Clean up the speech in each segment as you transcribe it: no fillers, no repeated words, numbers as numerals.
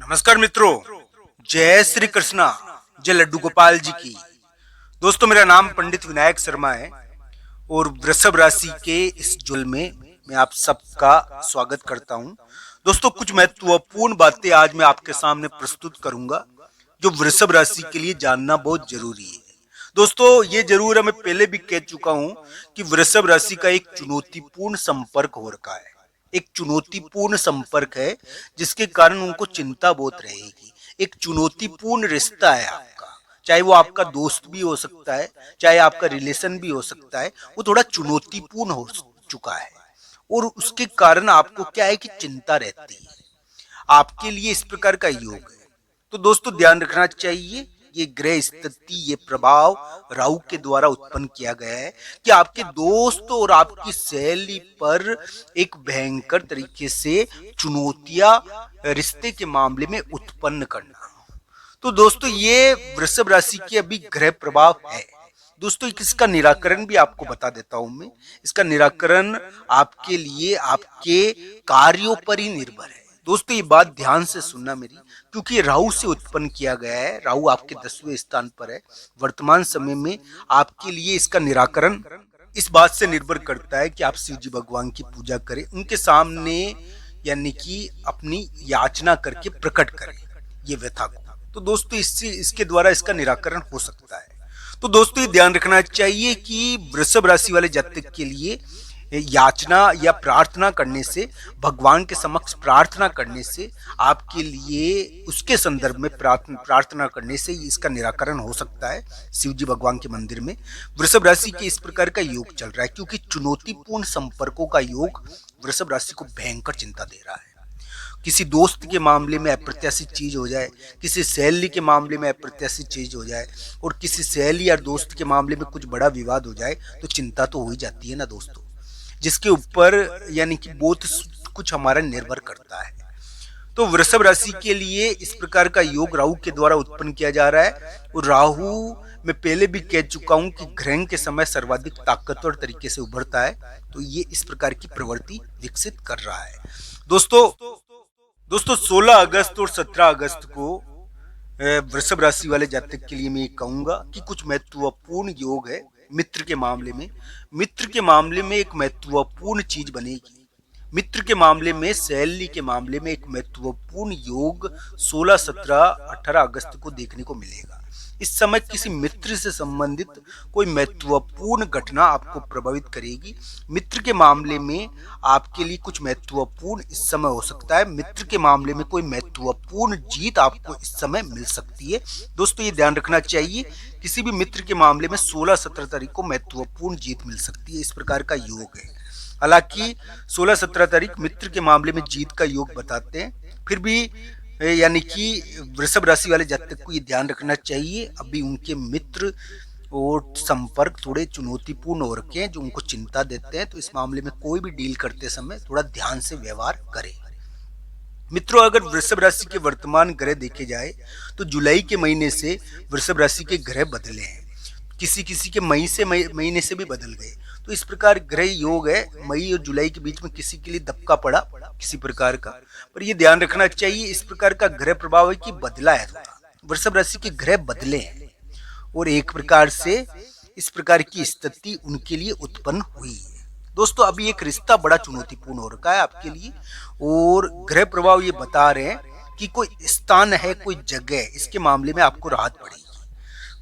नमस्कार मित्रों, जय श्री कृष्णा, जय लड्डू गोपाल जी की। दोस्तों, मेरा नाम पंडित विनायक शर्मा है और वृषभ राशि के इस जुल में मैं आप सबका स्वागत करता हूं। दोस्तों, कुछ महत्वपूर्ण बातें आज मैं आपके सामने प्रस्तुत करूंगा जो वृषभ राशि के लिए जानना बहुत जरूरी है। दोस्तों, ये जरूर है, मैं पहले भी कह चुका हूं कि वृषभ राशि का एक चुनौतीपूर्ण संपर्क हो रखा है। एक चुनौतीपूर्ण संपर्क है जिसके कारण उनको चिंता बहुत रहेगी। एक चुनौतीपूर्ण रिश्ता है आपका, चाहे वो आपका दोस्त भी हो सकता है, चाहे आपका रिलेशन भी हो सकता है, वो थोड़ा चुनौतीपूर्ण हो चुका है और उसके कारण आपको क्या है कि चिंता रहती है। आपके लिए इस प्रकार का योग है। तो दोस्तों, ध्यान रखना चाहिए, ये ग्रह स्थिति, ये प्रभाव राहु के द्वारा उत्पन्न किया गया है कि आपके दोस्त और आपकी सहेली पर एक भयंकर तरीके से चुनौतियां रिश्ते के मामले में उत्पन्न करना। तो दोस्तों, ये वृषभ राशि के अभी ग्रह प्रभाव है। दोस्तों, इसका निराकरण भी आपको बता देता हूं मैं। इसका निराकरण आपके लिए आपके कार्यों पर ही निर्भर है। दोस्तों, ये बात ध्यान से सुनना मेरी, क्योंकि राहु से उत्पन्न किया गया है। राहु आपके 10वें स्थान पर है। वर्तमान समय में आपके लिए इसका निराकरण इस बात से निर्भर करता है कि आप शिव जी भगवान की पूजा करें, उनके सामने यानी कि अपनी याचना करके प्रकट करें ये व्यथा को। तो दोस्तों, इसके द्वारा इसका निराकरण हो सकता है। तो दोस्तों, ये ध्यान रखना चाहिए कि वृषभ राशि वाले जातक के लिए याचना या प्रार्थना करने से, भगवान के समक्ष प्रार्थना करने से, आपके लिए उसके संदर्भ में प्रार्थना करने से इसका निराकरण हो सकता है शिव जी भगवान के मंदिर में। वृषभ राशि के इस प्रकार का योग चल रहा है क्योंकि चुनौतीपूर्ण संपर्कों का योग वृषभ राशि को भयंकर चिंता दे रहा है। किसी दोस्त के मामले में अप्रत्याशित चीज हो जाए, किसी सहेली के मामले में अप्रत्याशित चीज हो जाए और किसी सहेली या दोस्त के मामले में कुछ बड़ा विवाद हो जाए तो चिंता तो हो ही जाती है ना दोस्तों, जिसके ऊपर यानी कि बहुत कुछ हमारा निर्भर करता है। तो वृषभ राशि के लिए इस प्रकार का योग राहु के द्वारा उत्पन्न किया जा रहा है और राहु, मैं पहले भी कह चुका हूं कि ग्रहण के समय सर्वाधिक ताकतवर तरीके से उभरता है। तो ये इस प्रकार की प्रवृत्ति विकसित कर रहा है। दोस्तों 16 अगस्त और 17 अगस्त को वृषभ राशि वाले जातक के लिए मैं ये कहूंगा कि कुछ महत्वपूर्ण योग है। मित्र के मामले में एक महत्वपूर्ण चीज बनेगी। मित्र के मामले में, सहेली के मामले में एक महत्वपूर्ण योग 16, 17, 18 अगस्त को देखने को मिलेगा। इस समय किसी मित्र से संबंधित कोई महत्वपूर्ण घटना आपको प्रभावित करेगी। मित्र के मामले में आपके लिए कुछ महत्वपूर्ण इस समय हो सकता है। मित्र के मामले में कोई महत्वपूर्ण जीत आपको इस समय मिल सकती है। दोस्तों, ये ध्यान रखना चाहिए, किसी भी मित्र के मामले में 16, 17 तारीख को महत्वपूर्ण जीत मिल सकती है। इस प्रकार का योग है। हालांकि 16, 17 तारीख मित्र के मामले में जीत का योग बताते हैं, फिर भी यानी कि वृषभ राशि वाले जातक को ये ध्यान रखना चाहिए, अभी उनके मित्र और संपर्क थोड़े चुनौतीपूर्ण हो रखे हैं जो उनको चिंता देते हैं। तो इस मामले में कोई भी डील करते समय थोड़ा ध्यान से व्यवहार करें। मित्रों, अगर वृषभ राशि के वर्तमान ग्रह देखे जाए तो जुलाई के महीने से वृषभ राशि के ग्रह बदले हैं। किसी किसी के महीने से भी बदल गए। तो इस प्रकार ग्रह योग है, मई और जुलाई के बीच में किसी के लिए दबका पड़ा किसी प्रकार का, पर ये ध्यान रखना चाहिए, इस प्रकार का ग्रह प्रभाव है कि बदला है थोड़ा। वृषभ राशि के ग्रह बदले हैं और एक प्रकार से इस प्रकार की स्थिति उनके लिए उत्पन्न हुई है। दोस्तों, अभी एक रिश्ता बड़ा चुनौतीपूर्ण हो रखा है आपके लिए और ग्रह प्रभाव ये बता रहे हैं कि कोई स्थान है, कोई जगह, इसके मामले में आपको राहत पड़ेगी।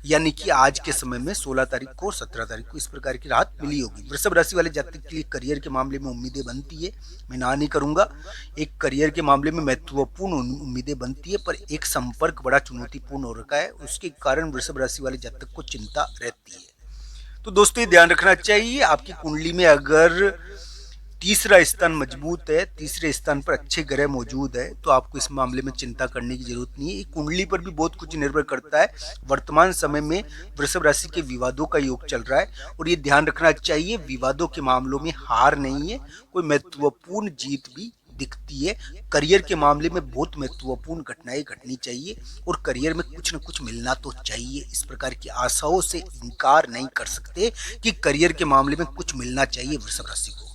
यानी कि आज के समय में 16 तारीख को, 17 तारीख को इस प्रकार की राहत मिली होगी। वृषभ राशि वाले जातक के लिए करियर के मामले में उम्मीदें बनती है, मैं ना नहीं करूंगा। एक करियर के मामले में महत्वपूर्ण उम्मीदें बनती है, पर एक संपर्क बड़ा चुनौतीपूर्ण हो रखा है, उसके कारण वृषभ राशि वाले जातक को चिंता रहती है। तो दोस्तों, ये ध्यान रखना चाहिए, आपकी कुंडली में अगर तीसरा स्थान मजबूत है, तीसरे स्थान पर अच्छे ग्रह मौजूद है, तो आपको इस मामले में चिंता करने की जरूरत नहीं है। कुंडली पर भी बहुत कुछ निर्भर करता है। वर्तमान समय में वृषभ राशि के विवादों का योग चल रहा है और ये ध्यान रखना चाहिए, विवादों के मामलों में हार नहीं है, कोई महत्वपूर्ण जीत भी दिखती है। करियर के मामले में बहुत महत्वपूर्ण घटनाएं घटनी चाहिए और करियर में कुछ न कुछ मिलना तो चाहिए। इस प्रकार की आशाओं से इनकार नहीं कर सकते कि करियर के मामले में कुछ मिलना चाहिए वृषभ राशि को।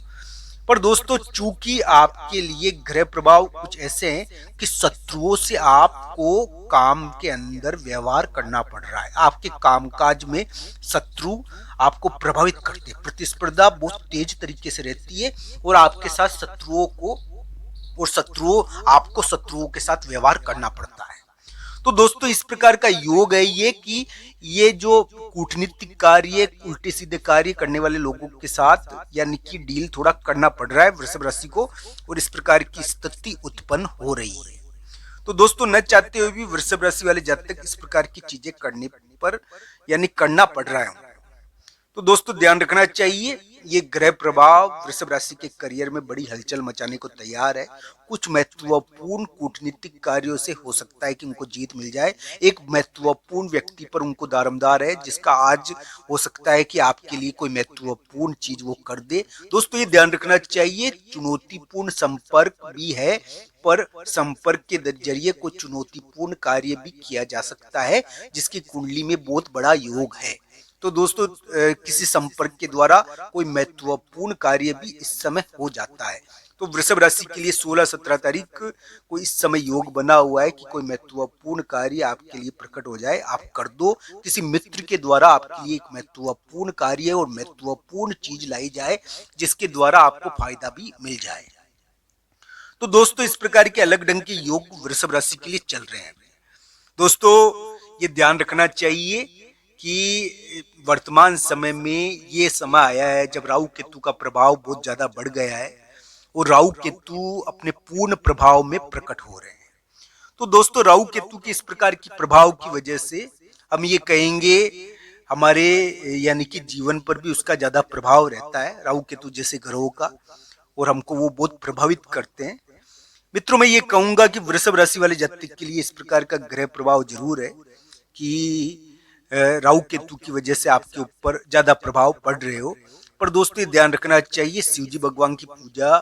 पर दोस्तों चूंकि आपके लिए ग्रह प्रभाव कुछ ऐसे हैं कि शत्रुओं से आपको काम के अंदर व्यवहार करना पड़ रहा है। आपके कामकाज में शत्रु आपको प्रभावित करते हैं, प्रतिस्पर्धा बहुत तेज तरीके से रहती है और आपके साथ आपको शत्रुओं के साथ व्यवहार करना पड़ता है। तो दोस्तों इस प्रकार का योग है ये कि ये जो कूटनीतिक कार्य, उल्टे सीधे कार्य करने वाले लोगों के साथ यानी कि डील थोड़ा करना पड़ रहा है वृषभ राशि को, और इस प्रकार की स्थिति उत्पन्न हो रही है। तो दोस्तों न चाहते हुए भी वृषभ राशि वाले जातक इस प्रकार की चीजें करने पर यानी करना पड़ रहा है। तो दोस्तों ध्यान रखना चाहिए, ये ग्रह प्रभाव वृषभ राशि के करियर में बड़ी हलचल मचाने को तैयार है। कुछ महत्वपूर्ण कूटनीतिक कार्यों से हो सकता है कि उनको जीत मिल जाए। एक महत्वपूर्ण व्यक्ति पर उनको दारोमदार है जिसका आज हो सकता है कि आपके लिए कोई महत्वपूर्ण चीज वो कर दे। दोस्तों ये ध्यान रखना चाहिए, चुनौतीपूर्ण संपर्क भी है, पर संपर्क के जरिए कोई चुनौतीपूर्ण कार्य भी किया जा सकता है जिसकी कुंडली में बहुत बड़ा योग है। तो दोस्तों किसी संपर्क के द्वारा कोई महत्वपूर्ण कार्य भी इस समय हो जाता है। तो वृषभ राशि के लिए 16-17 तारीख को इस समय योग बना हुआ है कि कोई महत्वपूर्ण कार्य आपके लिए प्रकट हो जाए, आप कर दो। किसी मित्र के द्वारा आपके लिए एक महत्वपूर्ण कार्य और महत्वपूर्ण चीज लाई जाए जिसके द्वारा आपको फायदा भी मिल जाए। तो दोस्तों इस प्रकार के अलग ढंग के योग वृषभ राशि के लिए चल रहे हैं। दोस्तों ये ध्यान रखना चाहिए कि वर्तमान समय में ये समय आया है जब राहु केतु का प्रभाव बहुत ज्यादा बढ़ गया है और राहु केतु अपने पूर्ण प्रभाव में प्रकट हो रहे हैं। तो दोस्तों राहु केतु के इस प्रकार की प्रभाव की वजह से हम ये कहेंगे हमारे यानी कि जीवन पर भी उसका ज्यादा प्रभाव रहता है, राहु केतु जैसे ग्रहों का, और हमको वो बहुत प्रभावित करते हैं। मित्रों मैं ये कहूंगा कि वृषभ राशि वाले जातक के लिए इस प्रकार का ग्रह प्रभाव जरूर है कि राहु केतु की वजह से आपके ऊपर ज्यादा प्रभाव पड़ रहे हो। पर दोस्तों ध्यान रखना चाहिए, शिवजी भगवान की पूजा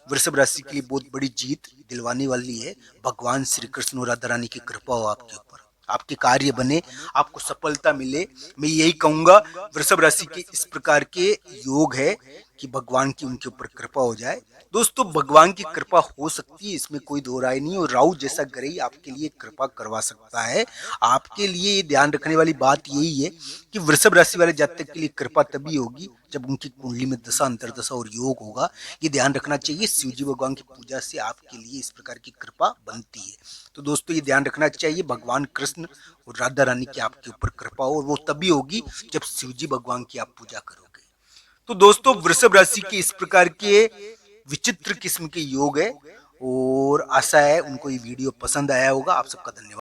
वृषभ राशि के लिए बहुत बड़ी जीत दिलवाने वाली है। भगवान श्री कृष्ण और राधा रानी की कृपा हो आपके ऊपर, आपके कार्य बने, आपको सफलता मिले। मैं यही कहूंगा वृषभ राशि के इस प्रकार के योग है कि भगवान की उनके ऊपर कृपा हो जाए। दोस्तों भगवान की कृपा हो सकती है, इसमें कोई दो राय नहीं, और राहु जैसा ग्रह आपके लिए कृपा करवा सकता है। आपके लिए ध्यान रखने वाली बात यही है कि वृषभ राशि वाले जातक के लिए कृपा तभी होगी जब उनकी कुंडली में दशा अंतर्दशा और योग होगा। ये ध्यान रखना चाहिए, शिवजी भगवान की पूजा से आपके लिए इस प्रकार की कृपा बनती है। तो दोस्तों ये ध्यान रखना चाहिए, भगवान कृष्ण और राधा रानी की आपके ऊपर कृपा हो, और वो तभी होगी जब शिवजी भगवान की आप पूजा करोगे। तो दोस्तों वृषभ राशि के इस प्रकार के विचित्र किस्म के योग है, और आशा है उनको ये वीडियो पसंद आया होगा। आप सबका धन्यवाद।